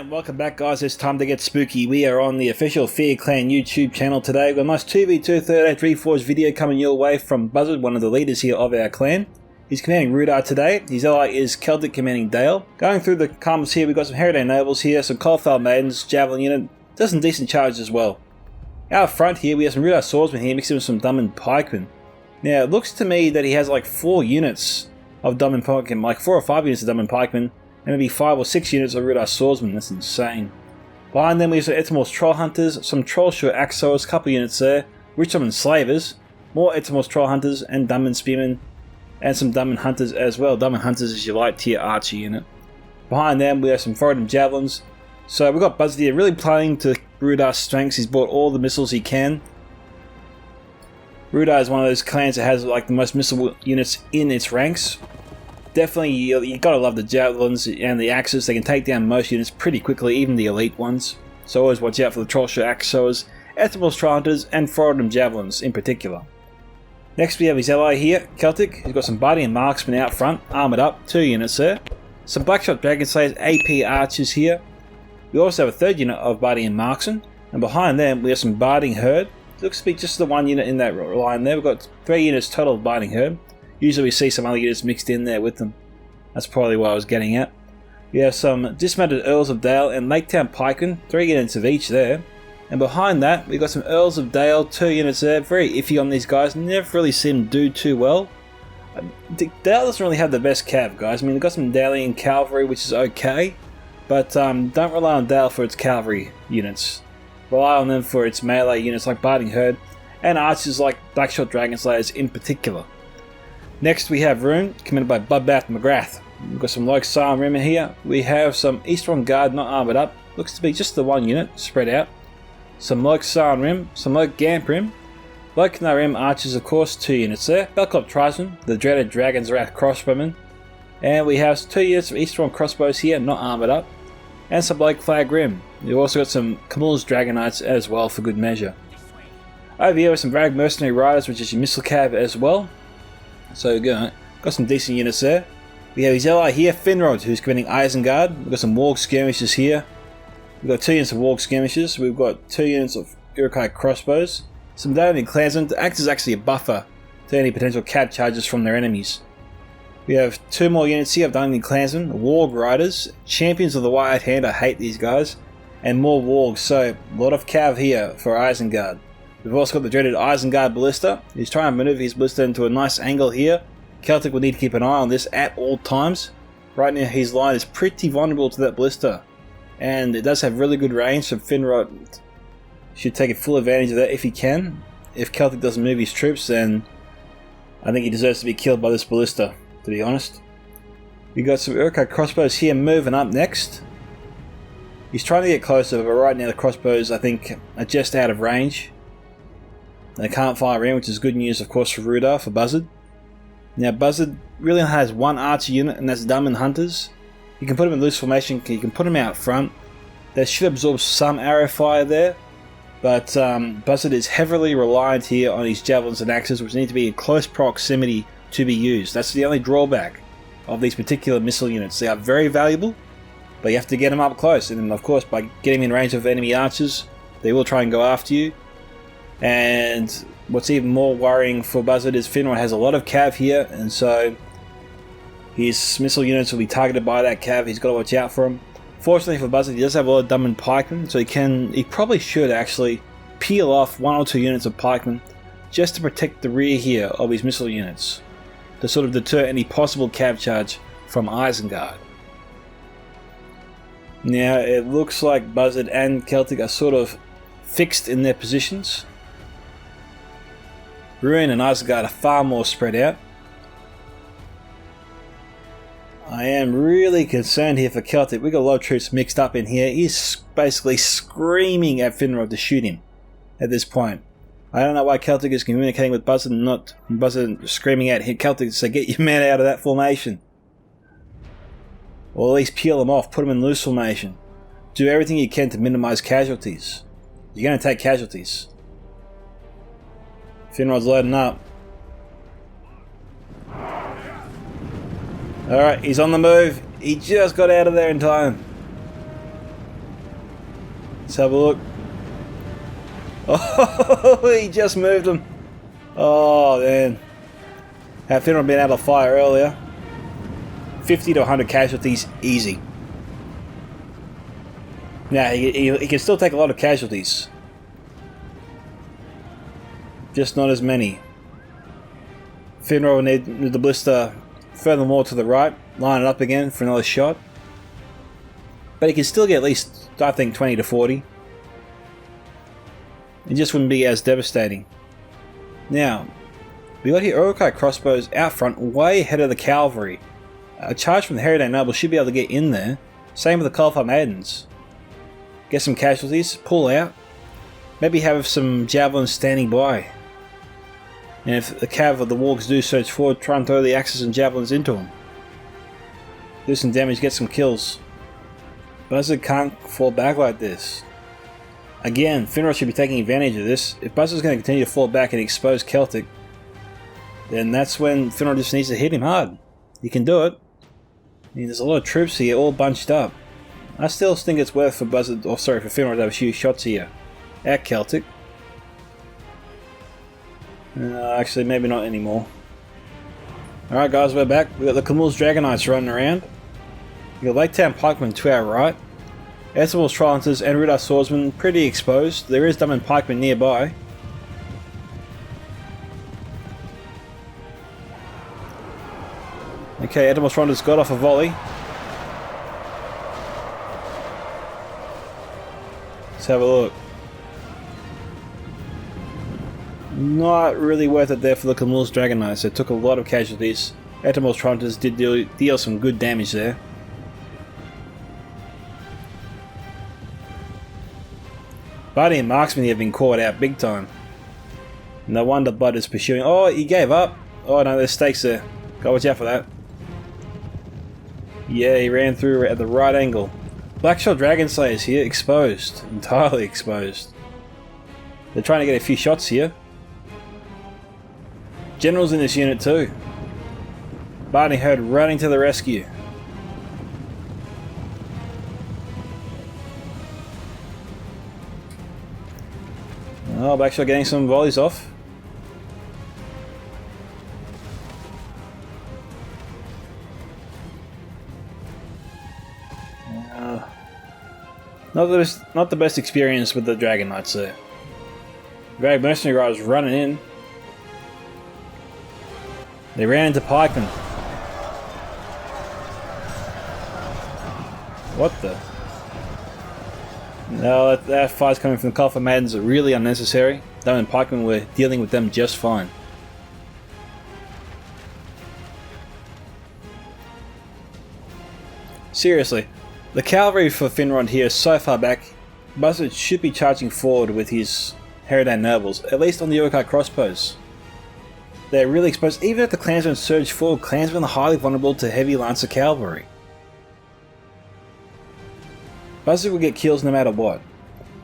And welcome back, guys. It's time to get spooky. We are on the official Fear Clan YouTube channel today. We've got a nice 2v2 38 Reforged video coming your way from Buzzerd, one of the leaders here of our clan. He's commanding Rhudaur today. His ally is Celtic commanding Dale. Going through the comments here, we've got some Heritage Nobles here, some Coalfell Maidens, Javelin unit, does some decent charges as well. Out front here, we have some Rhudaur Swordsmen here, mixed with some Dunman Pikemen. Now, it looks to me that he has like 4 units of Dunman Pikemen, like 4 or 5 units of Dunman Pikemen, and maybe 5 or 6 units of Rhudaur Swordsmen. That's insane. Behind them we have some Etymor's Troll Hunters, some Trollsure Axos, couple units there, Richmond Slavers, more Etymor's Troll Hunters and Dunman Spearmen, and some Dunman Hunters as well. Dunman Hunters is your light tier archer unit. Behind them we have some Finrod Javelins. So we've got Buzzerd here really playing to Rhudaur's strengths. He's bought all the missiles he can. Rhudaur is one of those clans that has like the most missile units in its ranks. Definitely, you gotta love the Javelins and the Axes. They can take down most units pretty quickly, even the elite ones. So always watch out for the Trollsure Axos, Etymor's Troll Hunters, and Finrod Javelins in particular. Next we have his ally here, Celtic. He's got some Body and Marksmen out front, armoured up, 2 units there. Some Blackshot Dragon Slayers, AP Archers here. We also have a 3rd unit of Barding and Marksmen, and behind them we have some Barding Herd. Looks to be just the 1 unit in that line there. We've got 3 units total of Barding Herd. Usually we see some other units mixed in there with them. That's probably what I was getting at. We have some dismounted Earls of Dale and Laketown Pikemen, 3 units of each there. And behind that we've got some Earls of Dale, 2 units there. Very iffy on these guys, never really seen them do too well. Dale doesn't really have the best cav, guys. I mean, they've got some Dalian cavalry, which is okay. But don't rely on Dale for its cavalry units. Rely on them for its melee units like Barding Herd and archers like Blackshot Dragon Slayers in particular. Next we have Rhun, commanded by Bloodbath Mcgrath. We've got some Loke Silent Rim here. We have some Eastron Guard not armoured up. Looks to be just the 1 unit, spread out. Some Loke Silent Rim, some Loke Gamp Rim. Loke Rim archers, of course, 2 units there. Belcop Tribesmen, the dreaded Dragon's Wrath crossbowmen. And we have 2 units of Eastron crossbows here, not armoured up. And some Loke Flag Rim. We've also got some Camill's Dragon Knights as well for good measure. Over here with some Varag Mercenary Riders, which is your missile cav as well. So got some decent units there. We have his ally here, Finrod, who's commanding Isengard. We've got some Warg Skirmishers here. We've got 2 units of Warg Skirmishers. We've got 2 units of Urukai crossbows. Some Dalian Clansmen to act as actually a buffer to any potential cav charges from their enemies. We have 2 more units here of Dalian Clansmen, Warg Riders, Champions of the White Hand, I hate these guys, and more Wargs, so a lot of cav here for Isengard. We've also got the dreaded Isengard Ballista. He's trying to maneuver his ballista into a nice angle here. Celtic will need to keep an eye on this at all times. Right now his line is pretty vulnerable to that ballista, and it does have really good range, so Finrod should take full advantage of that if he can. If Celtic doesn't move his troops, then I think he deserves to be killed by this ballista, to be honest. We've got some Urukai crossbows here moving up next. He's trying to get closer, but right now the crossbows I think are just out of range. They can't fire in, which is good news, of course, for Rhudaur, for Buzzerd. Now, Buzzerd really has 1 archer unit, and that's Dunman Hunters. You can put them in loose formation, you can put them out front. They should absorb some arrow fire there, but Buzzerd is heavily reliant here on his javelins and axes, which need to be in close proximity to be used. That's the only drawback of these particular missile units. They are very valuable, but you have to get them up close, and of course, by getting in range of enemy archers, they will try and go after you. And what's even more worrying for Buzzerd is Finrod has a lot of cav here, and so his missile units will be targeted by that cav. He's got to watch out for them. Fortunately for Buzzerd, he does have a lot of Dunman Pikemen, so he probably should actually peel off 1 or 2 units of Pikemen just to protect the rear here of his missile units, to sort of deter any possible cav charge from Isengard. Now it looks like Buzzerd and Celtic are sort of fixed in their positions. Rhun and Isengard are far more spread out. I am really concerned here for Celtic. We've got a lot of troops mixed up in here. He's basically screaming at Finrod to shoot him at this point. I don't know why Celtic is communicating with Buzzerd and not Buzzerd screaming at him. Celtic to say, get your men out of that formation. Or at least peel them off, put them in loose formation. Do everything you can to minimize casualties. You're going to take casualties. Finrod's loading up. Alright, he's on the move. He just got out of there in time. Let's have a look. Oh, he just moved him. Oh, man. Had Finrod been able to fire earlier. 50 to 100 casualties, easy. Now, he can still take a lot of casualties. Just not as many. Finrod will need the blister furthermore to the right. Line it up again for another shot. But he can still get at least, I think, 20 to 40. It just wouldn't be as devastating. Now, we got here Uruk-hai crossbows out front, way ahead of the cavalry. A charge from the Heredane Nobles should be able to get in there. Same with the Cauliflower Maidens. Get some casualties, pull out. Maybe have some javelins standing by. And if the cav or the wargs do surge forward, try and throw the axes and javelins into them. Do some damage, get some kills. Buzzerd can't fall back like this. Again, Finrod should be taking advantage of this. If Buzzerd's going to continue to fall back and expose Celtic, then that's when Finrod just needs to hit him hard. He can do it. I mean, there's a lot of troops here, all bunched up. I still think it's worth for Buzzerd, or sorry, for Finrod to have a few shots here at Celtic. Actually, maybe not anymore. Alright guys, we're back. We got the Camul's Dragonites running around. We got Lake Town Pikemen to our right. Ethelwald's Trollhunters and Rhudaur Swordsmen pretty exposed. There is Dunman Pikemen nearby. Okay, Ethelwald's Trollhunters got off a volley. Let's have a look. Not really worth it there for the Camul's Dragonites. They took a lot of casualties. Ethelwald's Trollhunters did deal some good damage there. Buddy and Marksman have been caught out big time. No wonder Bud is pursuing. Oh, he gave up. Oh no, there's stakes there. Go watch out for that. Yeah, he ran through at the right angle. Blackshot Dragon Slayers here, exposed. Entirely exposed. They're trying to get a few shots here. Generals in this unit too. Barney Herd running to the rescue. Oh, Blackshot getting some volleys off. Not the best experience with the Dragon Knights there. Very mercenary riders running in. They ran into pikemen. What the? No, that fight's coming from the Cauliflower Maidens are really unnecessary. Them and pikemen were dealing with them just fine. Seriously, the cavalry for Finrod here is so far back. Buzzerd should be charging forward with his Heredane Nobles, at least on the Uruk-hai crossbows. They're really exposed. Even if the clansmen surge forward, clansmen are highly vulnerable to heavy lancer cavalry. Buzzerd will get kills no matter what.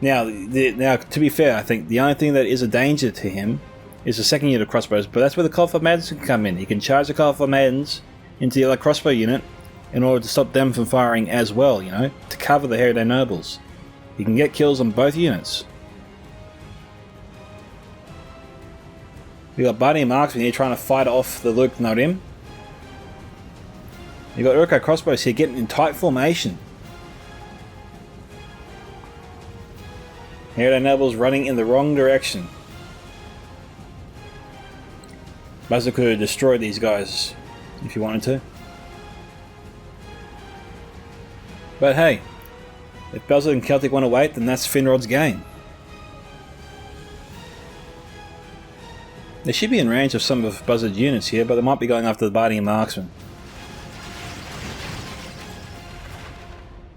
Now, to be fair, I think the only thing that is a danger to him is the second unit of crossbows, but that's where the Cauliflower Maidens can come in. He can charge the Cauliflower Maidens into the other crossbow unit in order to stop them from firing as well, you know, to cover the Heredane Nobles. You can get kills on both units. We got Barney and Marksman here trying to fight off the Luke Nodim. You got Uruk-hai crossbows here getting in tight formation. Heredane Nobles running in the wrong direction. Buzzerd could have destroyed these guys if you wanted to. But hey, if Buzzerd and Celtic want to wait, then that's Finrod's game. They should be in range of some of Buzzard's units here, but they might be going after the Barney and Marksman.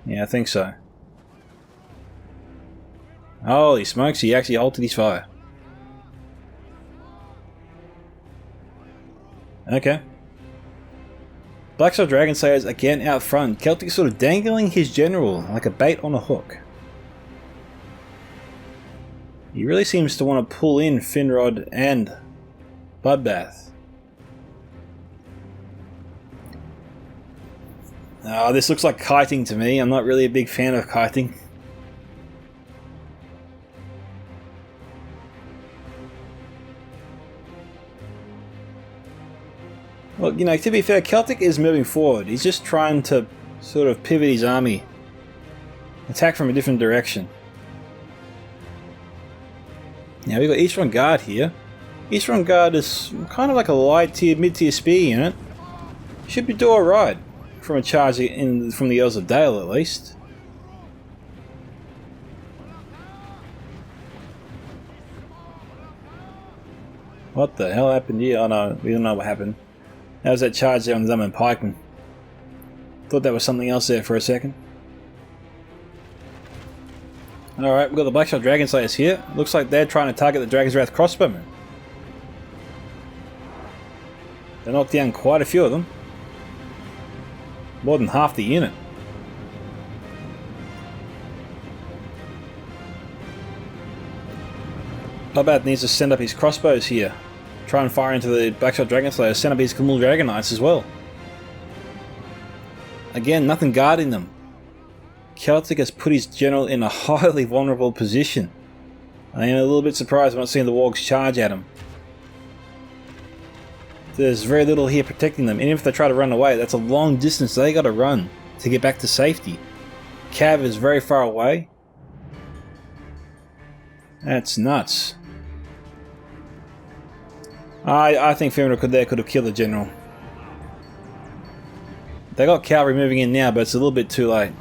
Yeah, I think so. Holy smokes, he actually halted his fire. Okay. Blackshot Dragon Slayers again out front. Celtic sort of dangling his general like a bait on a hook. He really seems to want to pull in Finrod and Bloodbath. Oh, this looks like kiting to me. I'm not really a big fan of kiting. Well, you know, to be fair, Celtic is moving forward. He's just trying to sort of pivot his army. Attack from a different direction. Now we've got Eastern Guard here. Eastern Guard is kind of like a light tier, mid tier spear unit. Should be do alright from a charge from the Earls of Dale at least. What the hell happened here? Oh no, we don't know what happened. That was that charge there on the Dumb and Pikeman. Thought that was something else there for a second. Alright, we've got the Blackshot Dragon Slayers here. Looks like they're trying to target the Dragon's Wrath crossbowmen. They knocked down quite a few of them. More than half the unit. Bloodbath needs to send up his crossbows here. Try and fire into the Blackshot Dragon Slayers. Send up his Camul Dragon Knights as well. Again, nothing guarding them. Celtic has put his general in a highly vulnerable position. I am a little bit surprised when not seeing the Wargs charge at him. There's very little here protecting them, and if they try to run away, that's a long distance they gotta run to get back to safety. Cav is very far away. That's nuts. I think Finrod could have killed the general. They got cavalry moving in now, but it's a little bit too late.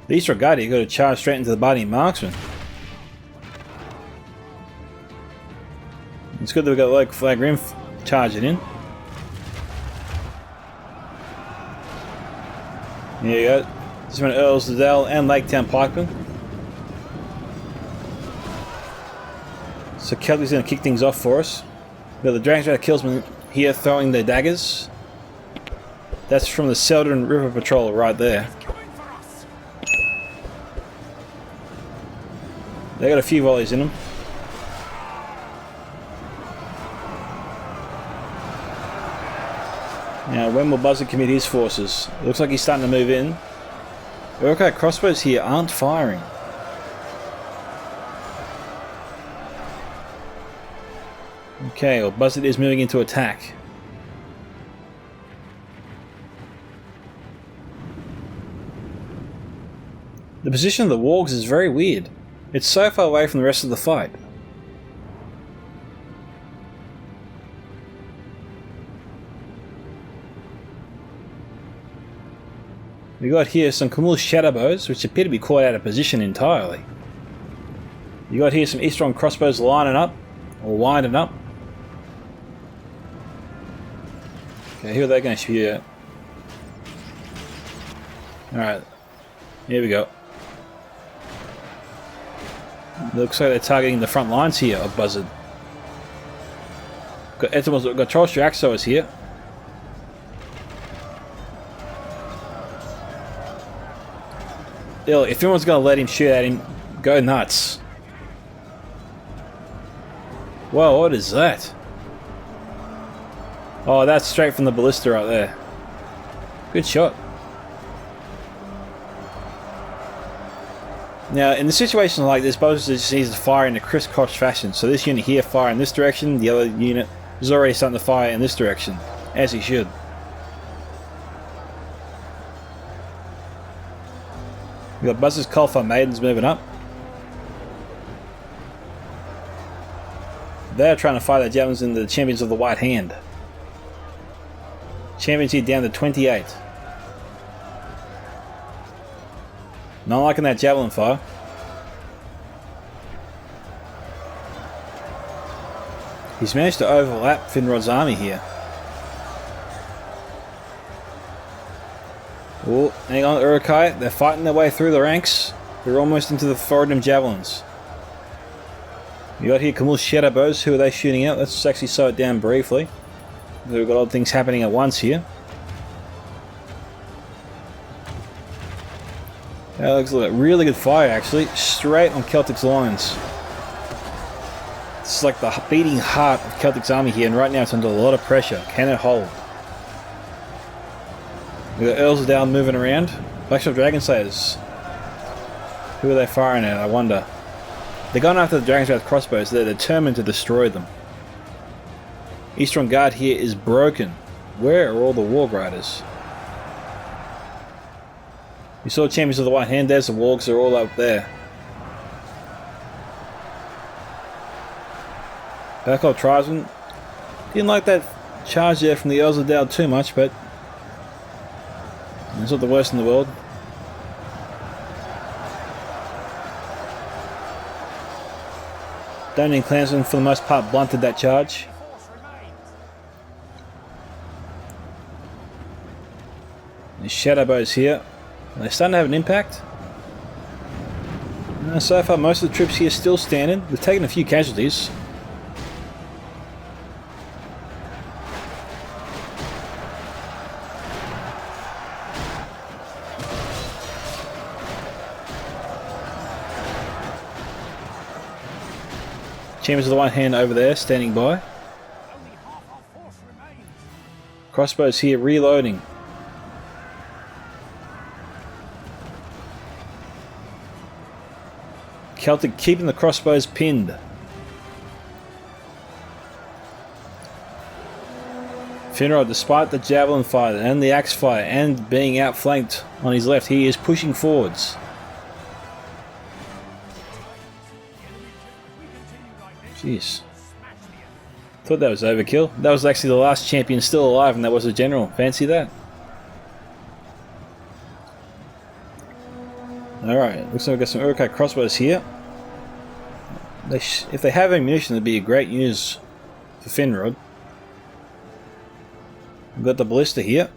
The Eastern Guard here got to charge straight into the body marksman. It's good that we got like Flag Rim charging in. There you go. This one Earls of Dale and Lake Town Pikemen. So Celtic's going to kick things off for us. We've got the Dragon's Wrath Killsmen here throwing their daggers. That's from the Seldon River Patrol right there. They got a few volleys in them. Now, when will Buzzerd commit his forces? It looks like he's starting to move in. Okay, crossbows here aren't firing. Okay, well, Buzzerd is moving into attack. The position of the Wargs is very weird. It's so far away from the rest of the fight. We got here some Camul Shadowbows, which appear to be caught out of position entirely. You got here some Eastron crossbows lining up, or winding up. Okay, who are they going to shoot at? Alright, here we go. Looks like they're targeting the front lines here of Buzzerd. Got Trollstri Axos here. If anyone's going to let him shoot at him, go nuts. Whoa, what is that? Oh, that's straight from the ballista right there. Good shot. Now, in the situation like this, Buzzerd just needs to fire in a crisscross fashion. So this unit here fire in this direction, the other unit is already starting to fire in this direction, as he should. We've got Buzzard's Colfar Maidens moving up. They're trying to fire their javelins into the Champions of the White Hand. Champions here down to 28. Not liking that javelin fire. He's managed to overlap Finrod's army here. Oh, hang on, Urukai. They're fighting their way through the ranks. They're almost into the Thorodum javelins. You got here Camul Shadowbows. Who are they shooting at? Let's actually slow it down briefly. We've got odd things happening at once here. That looks like a really good fire, actually. Straight on Celtic's lines. It's like the beating heart of Celtic's army here, and right now it's under a lot of pressure. Can it hold? We've got Earls of Dale moving around. Blackshot Dragon Slayers. Who are they firing at, I wonder? They're going after the Dragon's Wrath crossbows, they're determined to destroy them. Eastern Guard here is broken. Where are all the Warg Riders? You saw Champions of the White Hand, there's the Wargs, they're all up there. Back Tribesman. Didn't like that charge there from the Earls of Dowd too much, but it's not the worst in the world. Dungeon Clansmen for the most part blunted that charge. The Shadowbows here. Are they starting to have an impact? So far most of the troops here still standing. We've taken a few casualties. Champions of the White Hand over there, standing by. Crossbows here, reloading. Celtic keeping the crossbows pinned. Finrod, despite the javelin fire and the axe fire and being outflanked on his left, he is pushing forwards. Jeez. Thought that was overkill. That was actually the last champion still alive, and that was a general. Fancy that. Alright, looks like we've got some Uruk-hai crossbows here. If they have ammunition, that'd be a great news for Finrod. We've got the ballista here.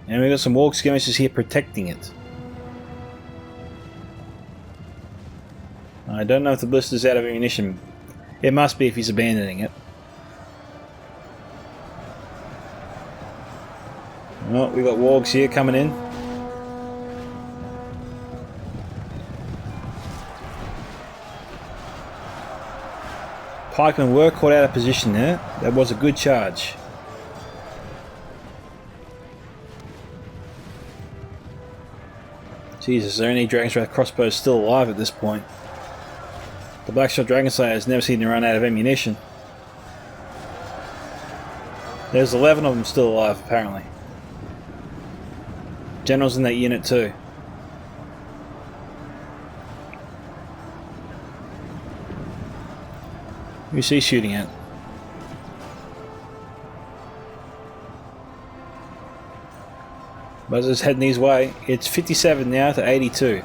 And we've got some Warg skirmishers here protecting it. I don't know if the ballista's out of ammunition. It must be if he's abandoning it. Oh, we've got Wargs here coming in. Pikemen were caught out of position there. That was a good charge. Jesus, are there any Dragon's Wrath crossbows still alive at this point? The Blackshot Dragon Slayer has never seen to run out of ammunition. There's 11 of them still alive, apparently. General's in that unit too. Who's he shooting at? Buzzerd's heading his way. It's 57 now to 82.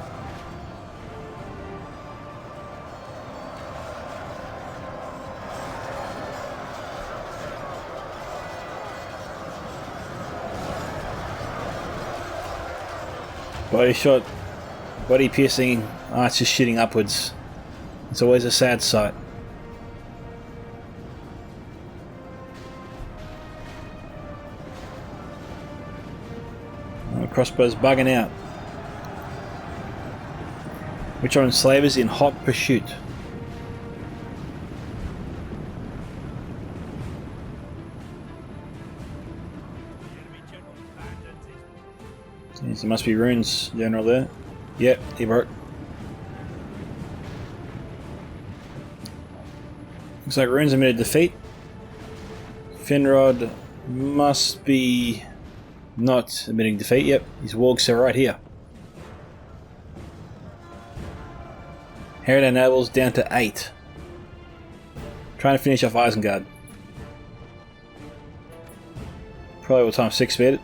Body shot, body piercing, archers shooting upwards. It's always a sad sight. Oh, crossbows bugging out. Which are enslavers in hot pursuit. There must be Rhune's general there. Yep, he worked. Looks like Rhune's admitted defeat. Finrod must be not admitting defeat. Yep, his wargs are right here. Hereditary Nobles down to 8. Trying to finish off Isengard. Probably will time 6 speed it.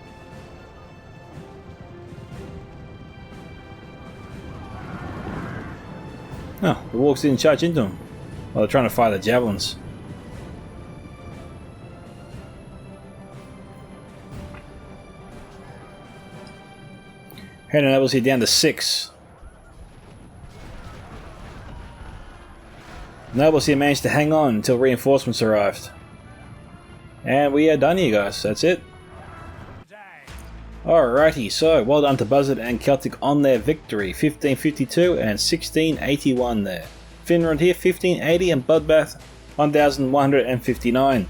Oh, the Wargs didn't charge into them. Well, they're trying to fire the javelins. Hereditary Nobles here down to 6. Nobles here managed to hang on until reinforcements arrived. And we are done here, guys. That's it. Alrighty, so well done to Buzzerd and Celtic on their victory. 1552 and 1681 there. Finrod here 1580 and Bloodbath 1159.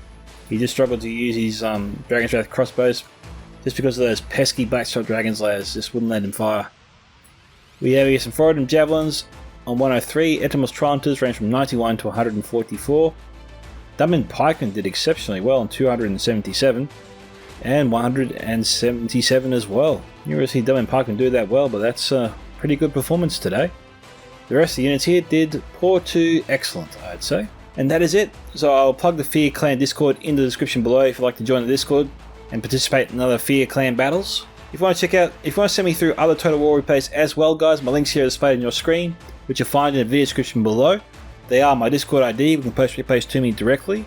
He just struggled to use his Dragon's Wrath crossbows. just because of those pesky Blackshot Dragon's Lairs, just wouldn't let him fire. We have some Forodham Javelins on 103, Etemus Tronters range from 91 to 144. Dunman Pikemen did exceptionally well on 277 and 177 as well. You never see Dunman Pikemen do that well, but that's a pretty good performance today. The rest of the units here did poor to excellent, I'd say. And that is it. So I'll plug the Fear Clan Discord in the description below if you'd like to join the Discord and participate in other Fear Clan battles. If you want to send me through other Total War replays as well, guys, my links here are displayed on your screen, which you'll find in the video description below. They are my Discord ID, you can post replays to me directly.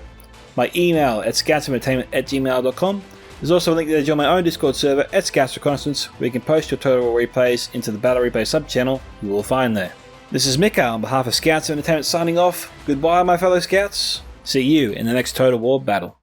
My email at scoutsentertainment@gmail.com. There's also a link there to join my own Discord server at Scouts Reconnaissance, where you can post your Total War replays into the Battle Replay sub-channel you will find there. This is Micka on behalf of Scouts Entertainment signing off. Goodbye, my fellow Scouts. See you in the next Total War battle.